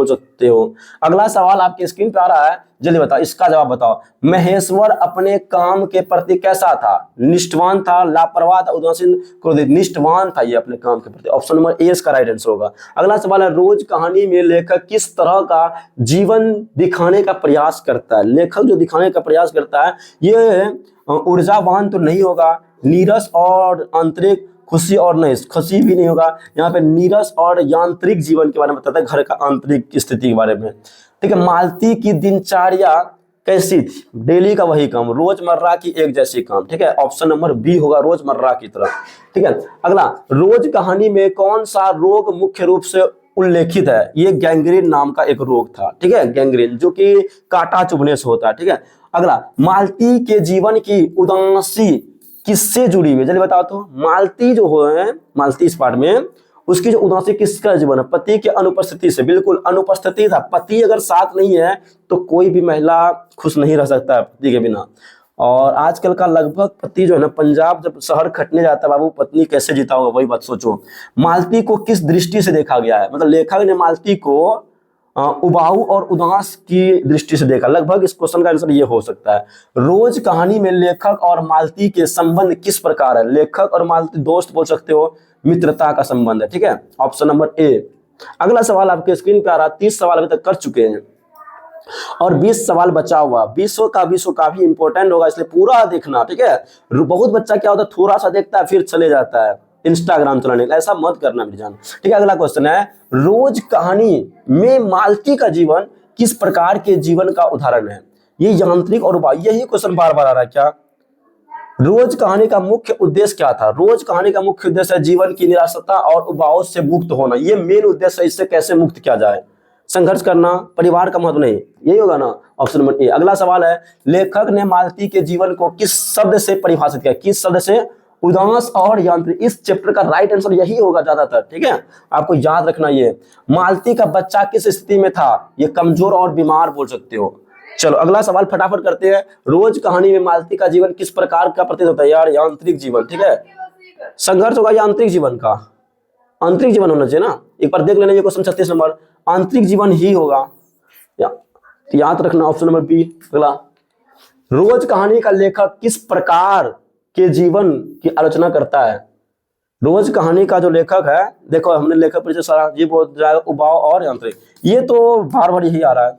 सकते हो। अगला सवाल आपके स्क्रीन पे आ रहा है, जल्दी बताओ, इसका जवाब बताओ। महेश्वर अपने काम के प्रति कैसा था? निष्ठावान था, लापरवाह था, उदासीन, क्रोधित? निष्ठावान था ये अपने काम के प्रति, ऑप्शन नंबर ए इसका राइट आंसर होगा। अगला सवाल है, रोज कहानी में लेखक किस तरह का जीवन दिखाने का प्रयास करता है? लेखक जो दिखाने का प्रयास करता है, ये ऊर्जावान तो नहीं होगा, नीरस और आंतरिक, खुशी और नहीं, खुशी भी नहीं होगा। यहाँ पे नीरस और यांत्रिक जीवन के बारे में बताता है, घर का आंतरिक स्थिति के बारे में, ठीक है। मालती की दिनचर्या कैसी थी? डेली का वही काम, रोजमर्रा की एक जैसी काम, ठीक है। ऑप्शन नंबर बी होगा, रोजमर्रा की तरह, ठीक है। अगला, रोज कहानी में कौन सा रोग मुख्य रूप से उल्लेखित है? ये गैंग्रीन नाम का एक रोग था, ठीक है, गैंग्रीन, जो कि कांटा चुभने से होता है, ठीक है। अगला, मालती के जीवन की उदासी किससे जुड़ी हुई है? जल्दी बताओ तो। मालती जो है, मालती इस पार्ट में, उसकी जो उदासी किसका जीवन है? पति के अनुपस्थिति से, बिल्कुल अनुपस्थिति था। पति अगर साथ नहीं है तो कोई भी महिला खुश नहीं रह सकता है पति के बिना। और आजकल का लगभग पति जो है ना, पंजाब जब शहर खटने जाता है बाबू, पत्नी कैसे जीता होगा वही बात सोचो। मालती को किस दृष्टि से देखा गया है? मतलब लेखक ने मालती को उबाऊ और उदास की दृष्टि से देखा। लगभग इस क्वेश्चन का आंसर ये हो सकता है। रोज कहानी में लेखक और मालती के संबंध किस प्रकार है? लेखक और मालती दोस्त बोल सकते हो, मित्रता का संबंध है, ठीक है। Option number A. अगला सवाल आपके स्क्रीन पे आ रहा है। 30 सवाल अभी तक कर चुके हैं और 20 सवाल बचा हुआ। 20 का काफी इंपॉर्टेंट होगा, इसलिए पूरा देखना, ठीक है। बहुत बच्चा क्या होता है, थोड़ा सा देखता है फिर चले जाता है इंस्टाग्राम चलाने, ऐसा मत करना मेरी जान, ठीक है। अगला क्वेश्चन है, रोज कहानी में मालती का जीवन किस प्रकार के जीवन का उदाहरण है? ये यांत्रिक और उबाऊ, यही क्वेश्चन बार बार आ रहा है क्या? रोज कहानी का मुख्य उद्देश्य क्या था? रोज कहानी का मुख्य उद्देश्य है जीवन की निराशा और उबाऊ से मुक्त होना। ये मेन उद्देश्य है, इससे कैसे मुक्त किया जाए। संघर्ष करना, परिवार का महत्व नहीं, यही होगा ना, ऑप्शन नंबर ए। अगला सवाल है, लेखक ने मालती के जीवन को किस शब्द से परिभाषित किया? किस शब्द से? उदास और यांत्रिक। इस चैप्टर का राइट आंसर यही होगा ज्यादातर, ठीक है। आपको याद रखना ये। मालती का बच्चा किस स्थिति में था? ये कमजोर और बीमार बोल सकते हो। चलो अगला सवाल फटाफट करते हैं। रोज कहानी में मालती का जीवन किस प्रकार का प्रतीत होता है? यार यांत्रिक जीवन, ठीक है। संघर्ष होगा यांत्रिक जीवन का, आंतरिक जीवन होना चाहिए ना। एक बार देख लेना ये क्वेश्चन 36 नंबर, आंतरिक जीवन ही होगा, याद रखना ऑप्शन नंबर बी। अगला, रोज कहानी का लेखक किस प्रकार के जीवन की आलोचना करता है? रोज कहानी का जो लेखक है, देखो हमने लेखक परिचय सारा जी बोल रहा है, उबाऊ और यांत्रिक, ये तो बार बार यही आ रहा है।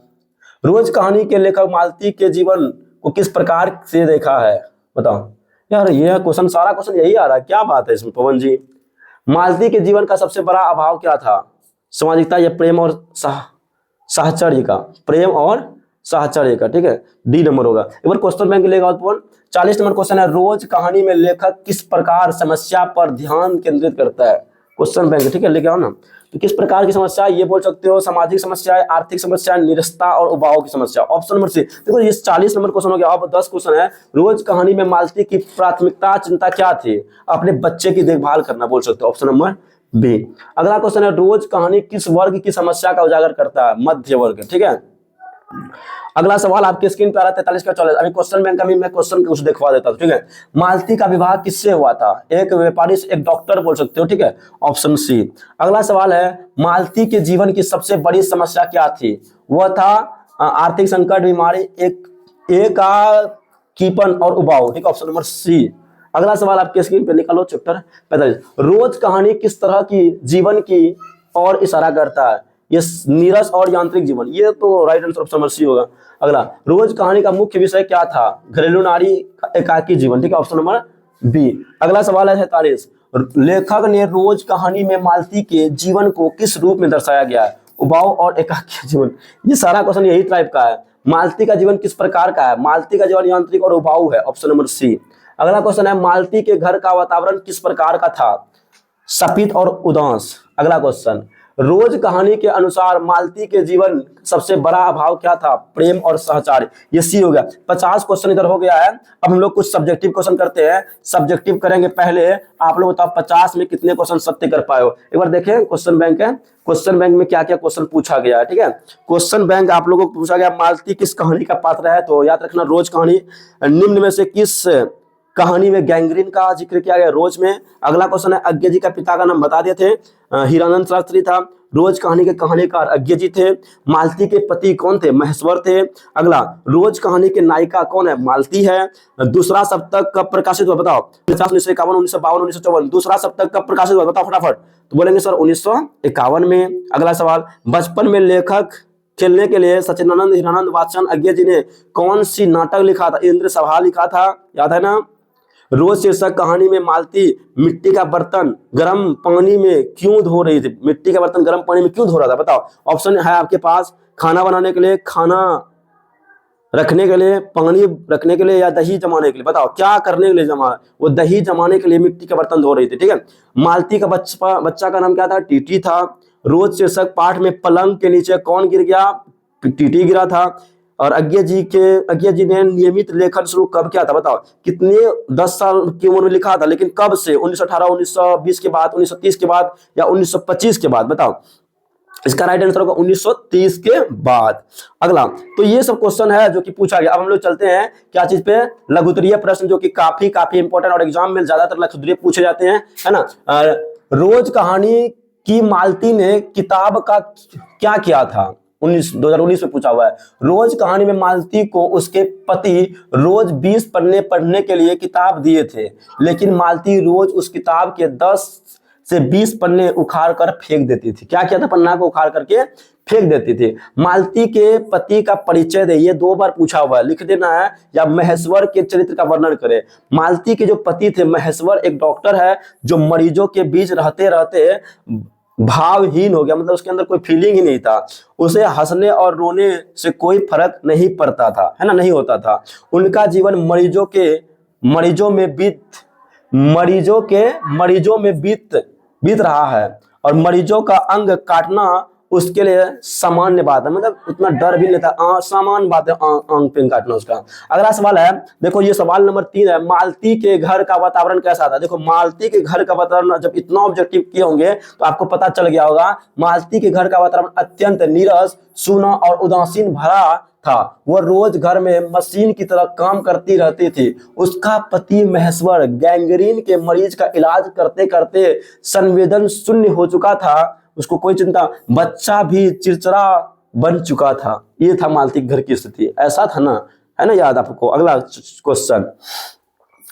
रोज कहानी के लेखक मालती के जीवन को किस प्रकार से देखा है? बताओ यार, ये क्वेश्चन सारा क्वेश्चन यही आ रहा है, क्या बात है इसमें पवन जी। मालती के जीवन का सबसे बड़ा अभाव क्या था? सामाजिकता या प्रेम और साहचर्य का? प्रेम और साहचर्य का, ठीक है, डी नंबर होगा। एक बार क्वेश्चन बैंक लेगा पवन। 40 नंबर क्वेश्चन है, रोज कहानी में लेखक किस प्रकार समस्या पर ध्यान केंद्रित करता है? क्वेश्चन बैंक, ठीक है, लेके आओ ना। तो किस प्रकार की समस्या? ये बोल सकते हो सामाजिक समस्या, आर्थिक समस्या, निरस्ता और उबाऊ की समस्या। Option number C. देखो ये 40 नंबर क्वेश्चन हो गया। अब 10 क्वेश्चन है। रोज कहानी में मालती की प्राथमिकता चिंता क्या थी? अपने बच्चे की देखभाल करना बोल सकते हो, ऑप्शन नंबर बी। अगला क्वेश्चन है, रोज कहानी किस वर्ग की समस्या का उजागर करता है? मध्य वर्ग, ठीक है। अगला सवाल आपके स्क्रीन पर आ रहा है 43 का 44। अभी क्वेश्चन बैंक का भी मैं क्वेश्चन कुछ दिखवा देता हूं, ठीक है। मालती का विवाह किससे हुआ था? एक व्यापारी से, एक डॉक्टर बोल सकते हो, ठीक है, ऑप्शन सी। अगला सवाल है, मालती के जीवन की सबसे बड़ी समस्या क्या थी? वह था आर्थिक संकट, बीमारी, एकाकीपन और उबाऊ, ठीक है, ऑप्शन नंबर सी। अगला सवाल आपके स्क्रीन पे निकालो, चैप्टर 45। रोज कहानी किस तरह की जीवन की और इशारा करता है? ये नीरस और यांत्रिक जीवन, ये तो right answer option number C होगा। अगला, रोज कहानी का मुख्य विषय क्या था? घरेलू नारी, एकाकी जीवन, ठीक है, ऑप्शन नंबर बी। अगला सवाल है 43। लेखक ने रोज कहानी में मालती के जीवन को किस रूप में दर्शाया गया है? उबाऊ और एकाकी जीवन। ये सारा क्वेश्चन यही टाइप का है। मालती का जीवन किस प्रकार का है? मालती का जीवन यांत्रिक और उबाऊ है, ऑप्शन नंबर सी। अगला क्वेश्चन है, मालती के घर का वातावरण किस प्रकार का था? सपित और उदास। अगला क्वेश्चन, रोज कहानी के अनुसार मालती के जीवन सबसे बड़ा अभाव क्या था? प्रेम और सहचार्य, ये सी हो गया। 50 क्वेश्चन इधर हो गया है। अब हम लोग कुछ सब्जेक्टिव क्वेश्चन करते हैं। सब्जेक्टिव करेंगे पहले। आप लोग बताओ 50 में कितने क्वेश्चन सत्य कर पाए हो? एक बार देखें क्वेश्चन बैंक है, क्वेश्चन बैंक में क्या क्या क्वेश्चन पूछा गया है, ठीक है। क्वेश्चन बैंक आप लोगों को पूछा गया, मालती किस कहानी का पात्र है? तो याद रखना, रोज कहानी। निम्न में से किस कहानी में गैंग्रीन का जिक्र किया गया? रोज में। अगला क्वेश्चन है, अज्ञे जी का पिता का नाम बता दिए थे, हीरानंद शास्त्री था। रोज कहानी के कहानीकार अज्ञे जी थे। मालती के पति कौन थे? महेश्वर थे। अगला, रोज कहानी के नायिका कौन है? मालती है। दूसरा सप्तक कब प्रकाशित हुआ? बताओ। 1951, 1952, 1954। दूसरा सप्तक कब प्रकाशित हुआ? बताओ फटाफट। तो बोलेंगे सर 1951 में। अगला सवाल, बचपन में लेखक खेलने के लिए सचिदानंद, हीरानंद, वात्स्यन, अज्ञे जी ने कौन सी नाटक लिखा था? इंद्र सभा लिखा था, याद है ना। रोज शीर्षक कहानी में मालती मिट्टी का बर्तन गर्म पानी में क्यों धो रही थी? मिट्टी का बर्तन गर्म पानी में क्यों धो रहा था? बताओ। ऑप्शन है आपके पास, खाना बनाने के लिए, खाना रखने के लिए, पानी रखने के लिए या दही जमाने के लिए, बताओ क्या करने के लिए जमा, वो दही जमाने के लिए मिट्टी के बर्तन धो रही थी। ठीक है, मालती का बच्चा का नाम क्या था? टीटी था। रोज शीर्षक पाठ में पलंग के नीचे कौन गिर गया? टीटी गिरा था। और अज्ञा जी ने नियमित लेखन शुरू कब किया था? बताओ कितने, 10 साल की उम्र में लिखा था, लेकिन कब से? 1918, 1920 के बाद, 1930 के बाद, या 1925 के बाद? बताओ। इसका राइट आंसर होगा 1930 के बाद। अगला, तो ये सब क्वेश्चन है जो कि पूछा गया। अब हम लोग चलते हैं क्या चीज पे? लघुत्तरीय प्रश्न, जो कि काफी इंपॉर्टेंट और एग्जाम में ज्यादातर लघुत्तरीय पूछे जाते हैं, है ना। रोज कहानी की मालती ने किताब का क्या किया था? 2019 में पूछा हुआ है। रोज कहानी में मालती को उसके पति रोज 20 पन्ने पढ़ने के लिए किताब दिए थे, लेकिन मालती रोज उस किताब के 10 से 20 पन्ने उखाड़ कर फेंक देती थी। क्या किया था? पन्ना को उखाड़ करके फेंक देती थी। मालती के पति का परिचय दे, ये 2 बार पूछा हुआ है, लिख देना है। या महेश्वर के चरित्र का वर्णन करे। मालती के जो पति थे महेश्वर, एक डॉक्टर है जो मरीजों के बीच रहते रहते भावहीन हो गया, मतलब उसके अंदर कोई फीलिंग ही नहीं था। उसे हंसने और रोने से कोई फर्क नहीं पड़ता था, है ना, नहीं होता था। उनका जीवन मरीजों में बीत रहा है, और मरीजों का अंग काटना उसके लिए सामान्य बात है, मतलब उतना डर भी नहीं था, सामान्य बात है अंग पे काटना उसका। अगला सवाल है, देखो ये सवाल नंबर 3 है। मालती के घर का वातावरण कैसा था? देखो मालती के घर का वातावरण, जब इतना ऑब्जेक्टिव किए होंगे तो आपको पता चल गया होगा। मालती के घर का वातावरण अत्यंत नीरस, सूना और उदासीन भरा था। वह रोज घर में मशीन की तरह काम करती रहती थी। उसका पति महेश्वर गैंग्रीन के मरीज का इलाज करते करते संवेदन शून्य हो चुका था। उसको कोई चिंता, बच्चा भी चिड़चिड़ा बन चुका था। ये था मालती के घर की स्थिति, ऐसा था ना, है ना, याद आपको। अगला क्वेश्चन,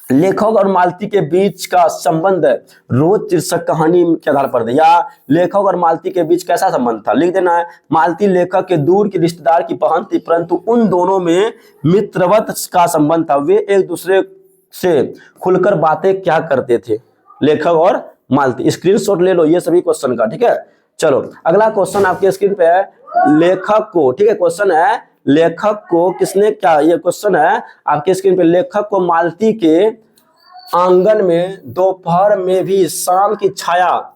लेखक और मालती के बीच का संबंध रोज शीर्षक कहानी के आधार पर दे, या लेखक और मालती के बीच कैसा संबंध था? लिख देना है। मालती लेखक के दूर की रिश्तेदार की बहन थी, परंतु उन दोनों में मित्रवत का संबंध था। वे एक दूसरे से खुलकर बातें क्या करते थे? लेखक और मालती। स्क्रीनशॉट ले लो ये सभी क्वेश्चन का, ठीक है। चलो अगला क्वेश्चन आपके स्क्रीन पे है, लेखक को, ठीक है, क्वेश्चन है लेखक को किसने क्या, ये क्वेश्चन है आपके स्क्रीन पे। लेखक को मालती के आंगन में दोपहर में भी शाम की छाया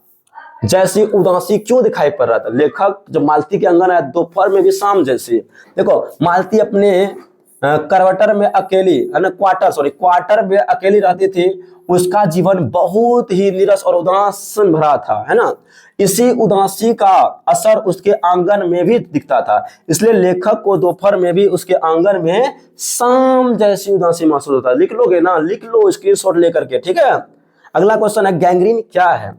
जैसी उदासी क्यों दिखाई पड़ रहा था? लेखक जब मालती के आंगन है दोपहर में भी शाम जैसी, देखो मालती अपने क्वार्टर में अकेली, है ना, क्वार्टर में अकेली रहती थी। उसका जीवन बहुत ही नीरस और उदासीन भरा था, है ना। इसी उदासी का असर उसके आंगन में भी दिखता था, इसलिए लेखक को दोपहर में भी उसके आंगन में शाम जैसी उदासी महसूस होता है। लिख लोगे ना? लिख लो स्क्रीनशॉट लेकर के, ठीक है। अगला क्वेश्चन है, गैंग्रीन क्या है?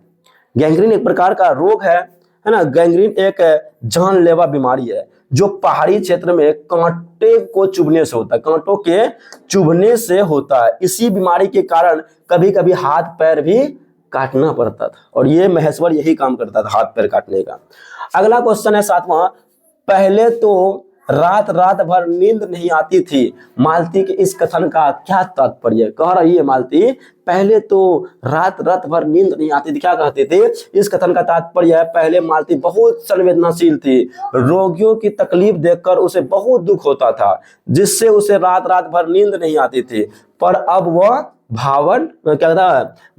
गैंग्रीन एक प्रकार का रोग है ना। गैंग्रीन एक जानलेवा बीमारी है जो पहाड़ी क्षेत्र में कांटे को चुभने से होता है, कांटों के चुभने से होता है। इसी बीमारी के कारण कभी कभी हाथ पैर भी काटना पड़ता था, और ये महेश्वर यही काम करता था, हाथ पैर काटने का। अगला क्वेश्चन है 7वां, पहले तो रात रात भर नींद नहीं आती थी। मालती के इस कथन का क्या तात्पर्य? कह रही है मालती पहले तो रात रात भर नींद नहीं आती थी, क्या कहते थे? इस कथन का तात्पर्य है पहले मालती बहुत संवेदनशील थी, रोगियों की तकलीफ देखकर उसे बहुत दुख होता था, जिससे उसे रात रात भर नींद नहीं आती थी। पर अब वह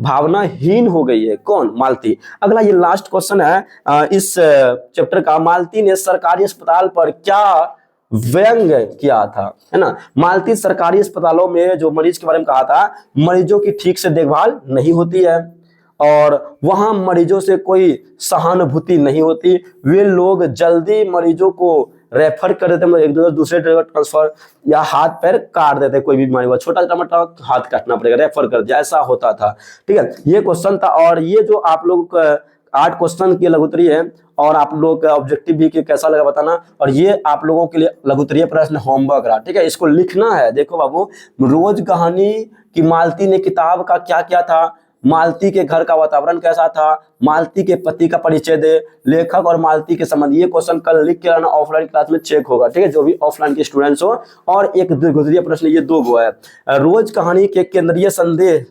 भावनाहीन हो गई है। कौन? मालती। अगला ये लास्ट क्वेश्चन है इस चैप्टर का, मालती ने सरकारी अस्पताल पर क्या व्यंग किया था, है ना। मालती सरकारी अस्पतालों में जो मरीज के बारे में कहा था, मरीजों की ठीक से देखभाल नहीं होती है और वहां मरीजों से कोई सहानुभूति नहीं होती। वे लोग जल्दी मरीजों को रेफर कर देते, मतलब एक दूसरे जगह ट्रांसफर, या हाथ पैर काट देते। कोई भी बीमारी हुआ, छोटा मोटा हाथ काटना पड़ेगा, रेफर कर दिया, ऐसा होता था, ठीक है। ये क्वेश्चन था, और ये जो आप लोग 8 क्वेश्चन की लघुत्तरी है, और आप लोग का ऑब्जेक्टिव भी कैसा लगा बताना। और ये आप लोगों के लिए लघुत्तरीय प्रश्न होमवर्क रहा, ठीक है। इसको लिखना है। देखो बाबू, रोज कहानी की मालती ने किताब का क्या किया था, मालती के घर का वातावरण कैसा था, मालती के पति का परिचय दे, लेखक और मालती के संबंध। ये क्वेश्चन कल लिख के आना, ऑफलाइन क्लास में चेक होगा, ठीक है, जो भी ऑफलाइन के स्टूडेंट्स हो। और एक लघुत्तरीय प्रश्न, ये 2 गो है। रोज कहानी के केंद्रीय संदेश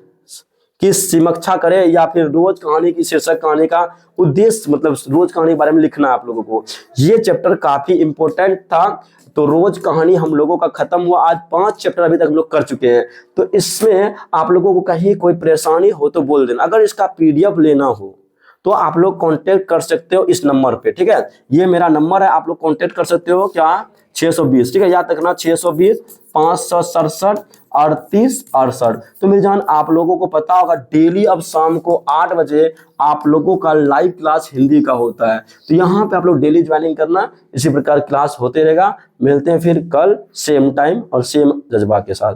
की समीक्षा करें, या फिर रोज कहानी की शीर्षक कहानी का उद्देश्य, मतलब रोज कहानी के बारे में लिखना है आप लोगों को। ये चैप्टर काफी इंपॉर्टेंट था, तो रोज कहानी हम लोगों का खत्म हुआ, आज 5 चैप्टर अभी तक हम लोग कर चुके हैं। तो इसमें आप लोगों को कहीं कोई परेशानी हो तो बोल देना। अगर इसका पीडीएफ लेना हो तो आप लोग कांटेक्ट कर सकते हो इस नंबर पे, ठीक है। ये मेरा नंबर है, आप लोग कांटेक्ट कर सकते हो क्या, 620, ठीक है, याद रखना 620 567 38 68। तो मेरी जान आप लोगों को पता होगा डेली अब शाम को 8 बजे आप लोगों का लाइव क्लास हिंदी का होता है। तो यहाँ पे आप लोग डेली ज्वाइनिंग करना, इसी प्रकार क्लास होते रहेगा। मिलते हैं फिर कल सेम टाइम और सेम जज्बा के साथ।